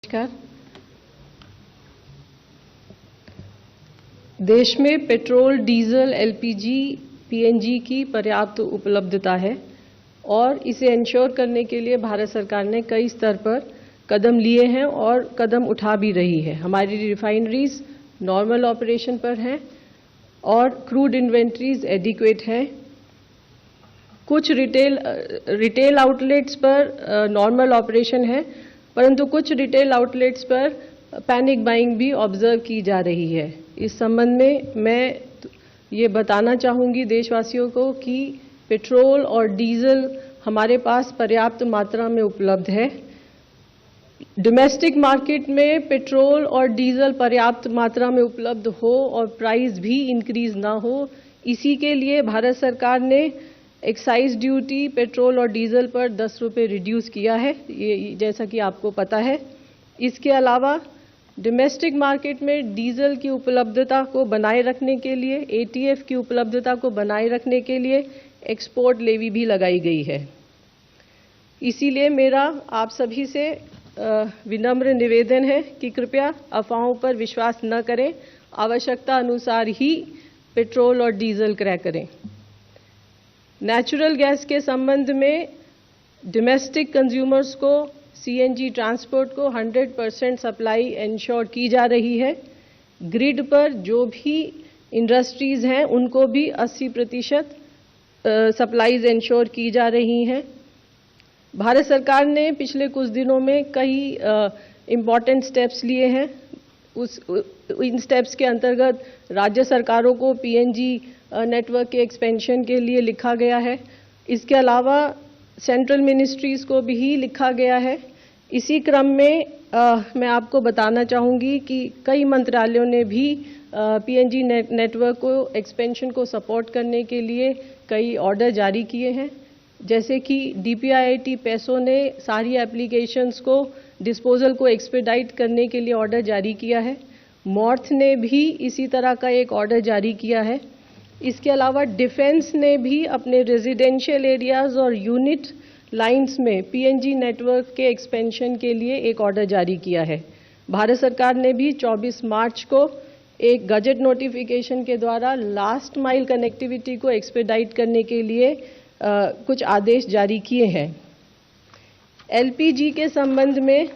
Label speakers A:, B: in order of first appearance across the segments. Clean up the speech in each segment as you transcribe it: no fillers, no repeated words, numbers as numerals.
A: नमस्कार। देश में पेट्रोल, डीजल, एलपीजी, पीएनजी की पर्याप्त उपलब्धता है और इसे इंश्योर करने के लिए भारत सरकार ने कई स्तर पर कदम लिए हैं और कदम उठा भी रही है। हमारी रिफाइनरीज नॉर्मल ऑपरेशन पर हैं और क्रूड इन्वेंट्रीज एडिक्वेट हैं। कुछ रिटेल आउटलेट्स पर नॉर्मल ऑपरेशन है, परंतु कुछ रिटेल आउटलेट्स पर पैनिक बाइंग भी ऑब्जर्व की जा रही है। इस संबंध में मैं ये बताना चाहूँगी देशवासियों को कि पेट्रोल और डीजल हमारे पास पर्याप्त मात्रा में उपलब्ध है। डोमेस्टिक मार्केट में पेट्रोल और डीजल पर्याप्त मात्रा में उपलब्ध हो और प्राइस भी इंक्रीज ना हो, इसी के लिए भारत सरकार ने एक्साइज ड्यूटी पेट्रोल और डीजल पर 10 रुपये रिड्यूस किया है, ये जैसा कि आपको पता है। इसके अलावा डोमेस्टिक मार्केट में डीजल की उपलब्धता को बनाए रखने के लिए, एटीएफ की उपलब्धता को बनाए रखने के लिए एक्सपोर्ट लेवी भी लगाई गई है। इसीलिए मेरा आप सभी से विनम्र निवेदन है कि कृपया अफवाहों पर विश्वास न करें, आवश्यकता अनुसार ही पेट्रोल और डीजल क्रय करें। नेचुरल गैस के संबंध में डोमेस्टिक कंज्यूमर्स को सीएनजी ट्रांसपोर्ट को 100% सप्लाई इंश्योर की जा रही है। ग्रिड पर जो भी इंडस्ट्रीज हैं उनको भी 80% सप्लाईज इंश्योर की जा रही हैं। भारत सरकार ने पिछले कुछ दिनों में कई इम्पॉर्टेंट स्टेप्स लिए हैं। इन स्टेप्स के अंतर्गत राज्य सरकारों को पीएनजी नेटवर्क के एक्सपेंशन के लिए लिखा गया है। इसके अलावा सेंट्रल मिनिस्ट्रीज को भी लिखा गया है। इसी क्रम में मैं आपको बताना चाहूँगी कि कई मंत्रालयों ने भी पीएनजी नेटवर्क को एक्सपेंशन को सपोर्ट करने के लिए कई ऑर्डर जारी किए हैं। जैसे कि डीपीआईआईटी पैसो ने सारी एप्लीकेशंस को डिस्पोजल को एक्सपेडाइट करने के लिए ऑर्डर जारी किया है। मॉर्थ ने भी इसी तरह का एक ऑर्डर जारी किया है। इसके अलावा डिफेंस ने भी अपने रेजिडेंशियल एरियाज और यूनिट लाइंस में पीएनजी नेटवर्क के एक्सपेंशन के लिए एक ऑर्डर जारी किया है। भारत सरकार ने भी 24 मार्च को एक गजट नोटिफिकेशन के द्वारा लास्ट माइल कनेक्टिविटी को एक्सपेडाइट करने के लिए कुछ आदेश जारी किए हैं। एलपीजी के संबंध में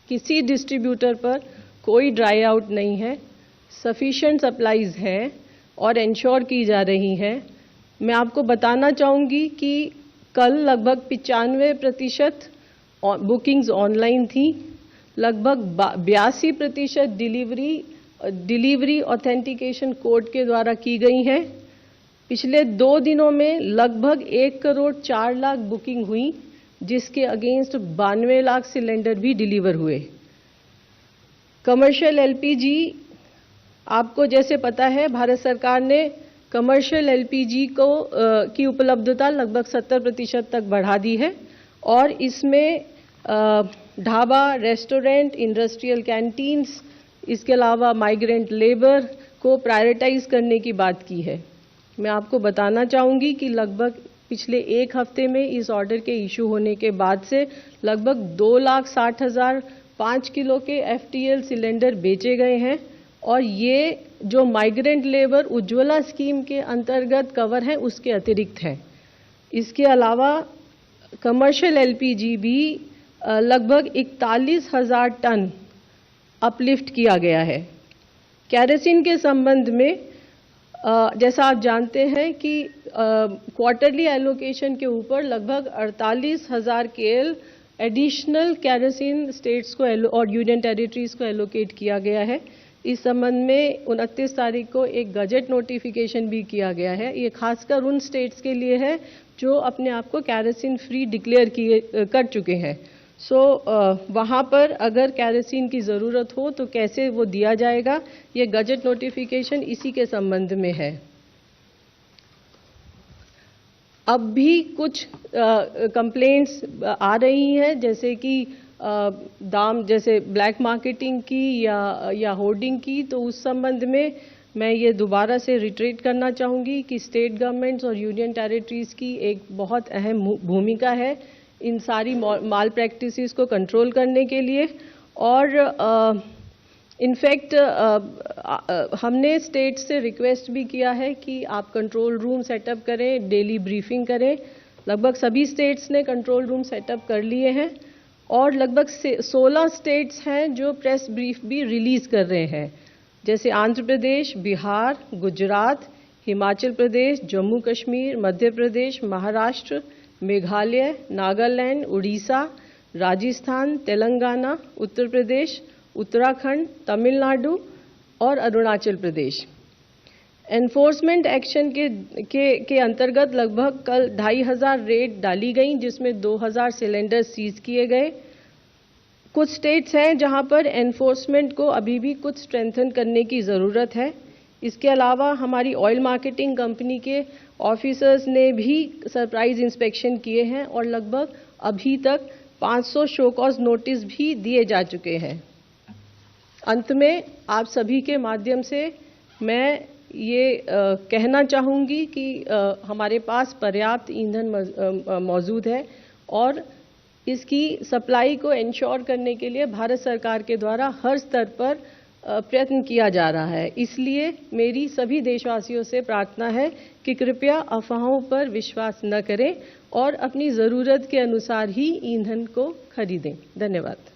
A: किसी डिस्ट्रीब्यूटर पर कोई ड्राई आउट नहीं है, सफिशिएंट सप्लाईज हैं और इंश्योर की जा रही हैं। मैं आपको बताना चाहूँगी कि कल लगभग 95% बुकिंग्स ऑनलाइन थी, लगभग 82% डिलीवरी ऑथेंटिकेशन कोड के द्वारा की गई हैं। पिछले 2 दिनों में लगभग 1 करोड़ 4 लाख बुकिंग हुई, जिसके अगेंस्ट 92 लाख सिलेंडर भी डिलीवर हुए। कमर्शियल एलपीजी, आपको जैसे पता है, भारत सरकार ने कमर्शियल एलपीजी को की उपलब्धता लगभग 70% तक बढ़ा दी है और इसमें ढाबा, रेस्टोरेंट, इंडस्ट्रियल कैंटीन्स, इसके अलावा माइग्रेंट लेबर को प्रायोरिटाइज करने की बात की है। मैं आपको बताना चाहूँगी कि लगभग पिछले 1 हफ्ते में इस ऑर्डर के इशू होने के बाद से लगभग 2,60,000 5 किलो के एफटीएल सिलेंडर बेचे गए हैं और ये जो माइग्रेंट लेबर उज्ज्वला स्कीम के अंतर्गत कवर है उसके अतिरिक्त है। इसके अलावा कमर्शियल एलपीजी भी लगभग 41,000 टन अपलिफ्ट किया गया है। केरोसिन के संबंध में जैसा आप जानते हैं कि क्वार्टरली एलोकेशन के ऊपर लगभग 48,000 केएल एडिशनल केरोसिन स्टेट्स को और यूनियन टेरिटरीज को एलोकेट किया गया है। इस संबंध में 29 तारीख को एक गजट नोटिफिकेशन भी किया गया है। ये खासकर उन स्टेट्स के लिए है जो अपने आप को केरोसिन फ्री डिक्लेयर कर चुके हैं। वहाँ पर अगर केरोसिन की ज़रूरत हो तो कैसे वो दिया जाएगा, ये गजट नोटिफिकेशन इसी के संबंध में है। अब भी कुछ कंप्लेंट्स आ रही हैं, जैसे कि दाम, जैसे ब्लैक मार्केटिंग की या होर्डिंग की, तो उस संबंध में मैं ये दोबारा से रिट्रेट करना चाहूँगी कि स्टेट गवर्नमेंट्स और यूनियन टेरिटरीज की एक बहुत अहम भूमिका है इन सारी माल प्रैक्टिसेस को कंट्रोल करने के लिए। और इनफैक्ट हमने स्टेट से रिक्वेस्ट भी किया है कि आप कंट्रोल रूम सेटअप करें, डेली ब्रीफिंग करें। लगभग सभी स्टेट्स ने कंट्रोल रूम सेटअप कर लिए हैं और लगभग 16 स्टेट्स हैं जो प्रेस ब्रीफ भी रिलीज कर रहे हैं, जैसे आंध्र प्रदेश, बिहार, गुजरात, हिमाचल प्रदेश, जम्मू कश्मीर, मध्य प्रदेश, महाराष्ट्र, मेघालय, नागालैंड, उड़ीसा, राजस्थान, तेलंगाना, उत्तर प्रदेश, उत्तराखंड, तमिलनाडु और अरुणाचल प्रदेश। एनफोर्समेंट एक्शन के अंतर्गत लगभग कल 2500 रेड डाली गई, जिसमें 2000 सिलेंडर सीज किए गए। कुछ स्टेट्स हैं जहां पर एनफोर्समेंट को अभी भी कुछ स्ट्रेंथन करने की ज़रूरत है। इसके अलावा हमारी ऑयल मार्केटिंग कंपनी के ऑफिसर्स ने भी सरप्राइज इंस्पेक्शन किए हैं और लगभग अभी तक 500 शो कॉज नोटिस भी दिए जा चुके हैं। अंत में आप सभी के माध्यम से मैं ये कहना चाहूँगी कि हमारे पास पर्याप्त ईंधन मौजूद है और इसकी सप्लाई को इंश्योर करने के लिए भारत सरकार के द्वारा हर स्तर पर प्रयत्न किया जा रहा है। इसलिए मेरी सभी देशवासियों से प्रार्थना है कि कृपया अफवाहों पर विश्वास न करें और अपनी ज़रूरत के अनुसार ही ईंधन को खरीदें। धन्यवाद।